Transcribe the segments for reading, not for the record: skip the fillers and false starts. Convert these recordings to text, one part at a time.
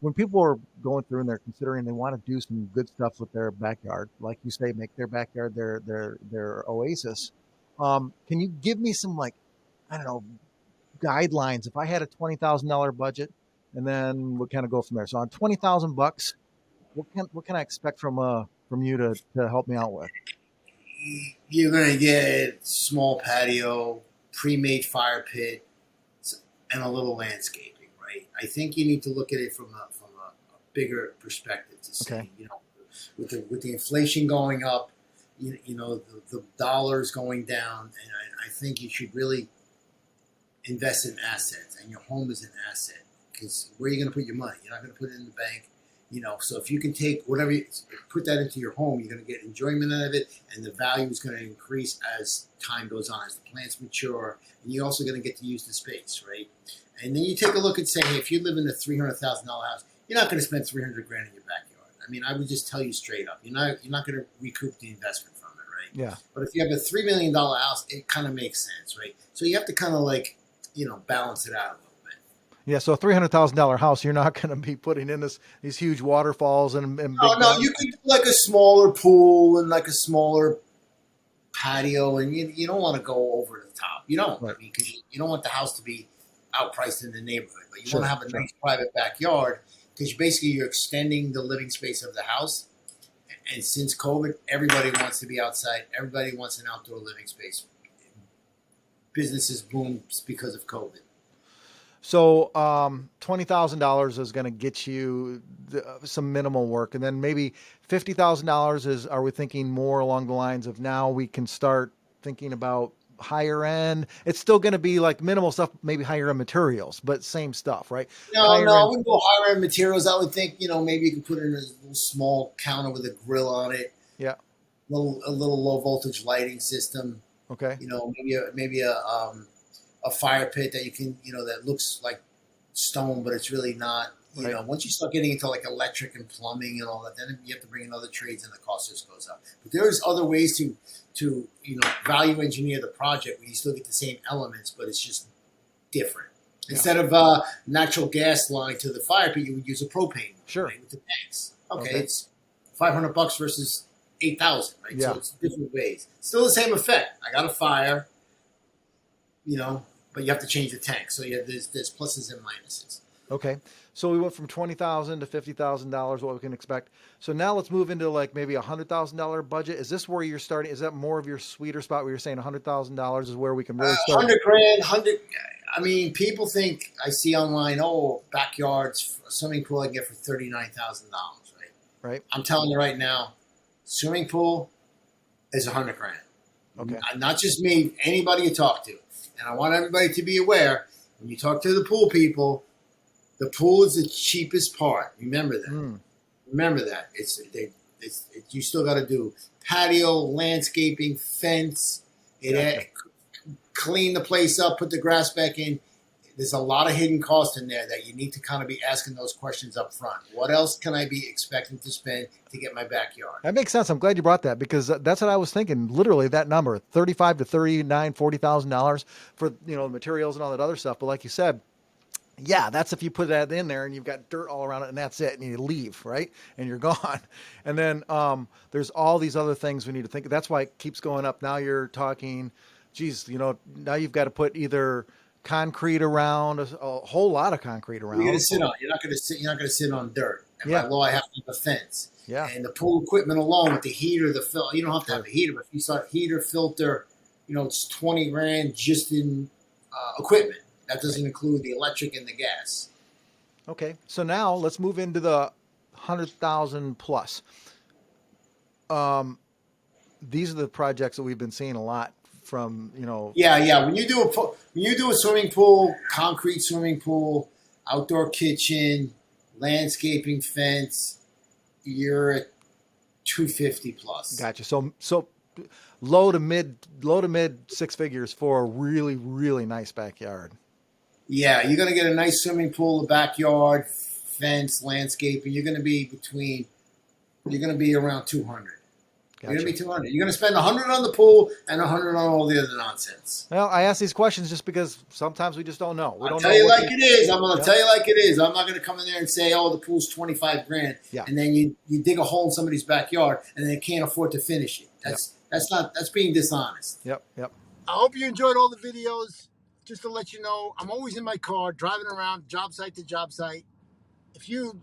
when people are going through and they're considering they want to do some good stuff with their backyard, like you say, make their backyard their oasis. Can you give me some like I don't know guidelines? If I had a $20,000 budget, and then we'll kind of go from there. So on 20,000 bucks, what can I expect from you to help me out with? You're gonna get small patio, pre-made fire pit, and a little landscaping, right? I think you need to look at it from a bigger perspective to Okay. say, with the inflation going up, the dollars going down, and I think you should really invest in assets, and your home is an asset because where are you going to put your money? You're not going to put it in the bank, So if you can take whatever, put that into your home, you're going to get enjoyment out of it, and the value is going to increase as time goes on, as the plants mature, and you're also going to get to use the space, right? And then you take a look and say, hey, if you live in a $300,000 house, you're not going to spend 300 grand in your backyard. I mean, I would just tell you straight up, you're not going to recoup the investment from it, right? Yeah. But if you have a $3 million house, it kind of makes sense, right? So you have to kind of like balance it out a little bit. Yeah, so a $300,000 house, you're not going to be putting in these huge waterfalls and No, big. no, you can do like a smaller pool and like a smaller patio, and you don't want to go over the top. You don't, Right. I mean, because you don't want the house to be outpriced in the neighborhood, but you Sure, want to have a sure. nice private backyard because basically you're extending the living space of the house. And since COVID, everybody wants to be outside. Everybody wants an outdoor living space. Businesses boom because of COVID. So $20,000 is going to get you some minimal work, and then maybe $50,000 is. Are we thinking more along the lines of now we can start thinking about higher end? It's still going to be like minimal stuff, maybe higher end materials, but same stuff, right? No, Higher no, I end. wouldn't go higher end materials. I would think, maybe you could put in a little small counter with a grill on it, Yeah. a little low voltage lighting system. Okay. Maybe a fire pit that you can, that looks like stone, but it's really not. Right. Once you start getting into like electric and plumbing and all that, then you have to bring in other trades, and the cost just goes up. But there's other ways to value engineer the project where you still get the same elements, but it's just different. Yeah. Instead of a natural gas line to the fire pit, you would use a propane one, Sure. right, with the tanks. Okay, Okay. it's $500 versus 8,000, right? Yeah. So it's different ways. Still the same effect. I got a fire, but you have to change the tank. So there's pluses and minuses. Okay. So we went from 20,000 to $50,000, what we can expect. So now let's move into like maybe $100,000 budget. Is this where you're starting? Is that more of your sweeter spot where you're saying $100,000 is where we can really start? 100 grand, 100. I mean, people think I see online, backyards, a swimming pool I can get for $39,000, right? Right. I'm telling you right now, swimming pool is 100 grand. Okay. Not just me, anybody you talk to. And I want everybody to be aware, when you talk to the pool people, the pool is the cheapest part. Remember that. Remember that. You still got to do patio, landscaping, fence, clean the place up, put the grass back in. There's a lot of hidden costs in there that you need to kind of be asking those questions up front. What else can I be expecting to spend to get my backyard? That makes sense. I'm glad you brought that because that's what I was thinking. Literally that number, 35 to 39, $40,000 for, materials and all that other stuff. But like you said, yeah, that's if you put that in there and you've got dirt all around it and that's it. And you leave, right? And you're gone. And then there's all these other things we need to think of. That's why it keeps going up. Now you're talking, geez, now you've got to put either concrete around, a whole lot of concrete around. You're going to sit on. You're not going to sit on dirt. And Yeah. by law, I have to have a fence. Yeah. And the pool equipment alone with the heater, the filter, you don't have to have a heater, but if you start heater, filter, it's 20 grand just in equipment. That doesn't include the electric and the gas. Okay. So now let's move into the 100,000 plus. These are the projects that we've been seeing a lot from, Yeah. When you do a swimming pool, concrete swimming pool, outdoor kitchen, landscaping, fence, you're at 250 plus. Gotcha. So low to mid six figures for a really, really nice backyard. Yeah, you're going to get a nice swimming pool, a backyard, fence, landscaping. You're going to be around 200. You're gonna Gotcha. be 200. You're gonna spend 100 on the pool and 100 on all the other nonsense. Well, I ask these questions just because sometimes we just don't know. We I'll don't tell know you what like it is. I'm gonna Yep. tell you like it is. I'm not gonna come in there and say, "Oh, the pool's 25 grand," Yeah. and then you dig a hole in somebody's backyard and they can't afford to finish it. That's being dishonest. Yep. Yep. I hope you enjoyed all the videos. Just to let you know, I'm always in my car driving around job site to job site. If you're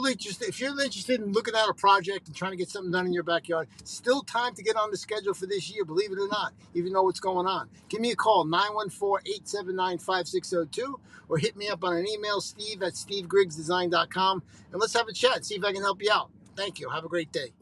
interested in looking at a project and trying to get something done in your backyard, still time to get on the schedule for this year, believe it or not, even though what's going on. Give me a call, 914-879-5602, or hit me up on an email, steve@stevegrigsdesign.com, and let's have a chat, see if I can help you out. Thank you. Have a great day.